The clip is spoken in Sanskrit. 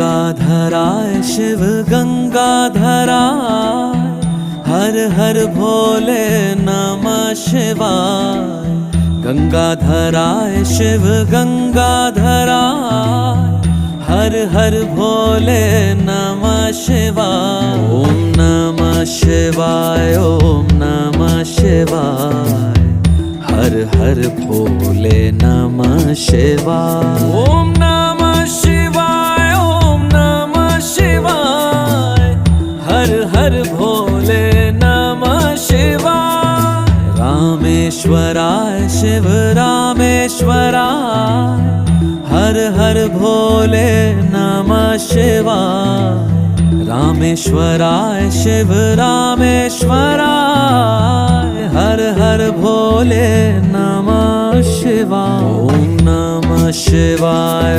गंगाधराय शिव गंगाधराय, हर हर भोले नमः शिवाय। गंगाधराय शिव गंगाधराय, हर हर भोले नमः शिवाय। ओम नमः शिवाय, ओम नमः शिवाय, हर हर भोले नमः शिवाय। ओम नमः शिवाय, ओम नमः शिवाय, हर हर भोले नमः शिवाय। रामेश्वराय शिव रामेश्वराय, हर हर भोले नमः शिवाय। रामेश्वराय शिव रामेश्वराय, हर हर भोले नमः शिवाय। ओम नमः शिवाय।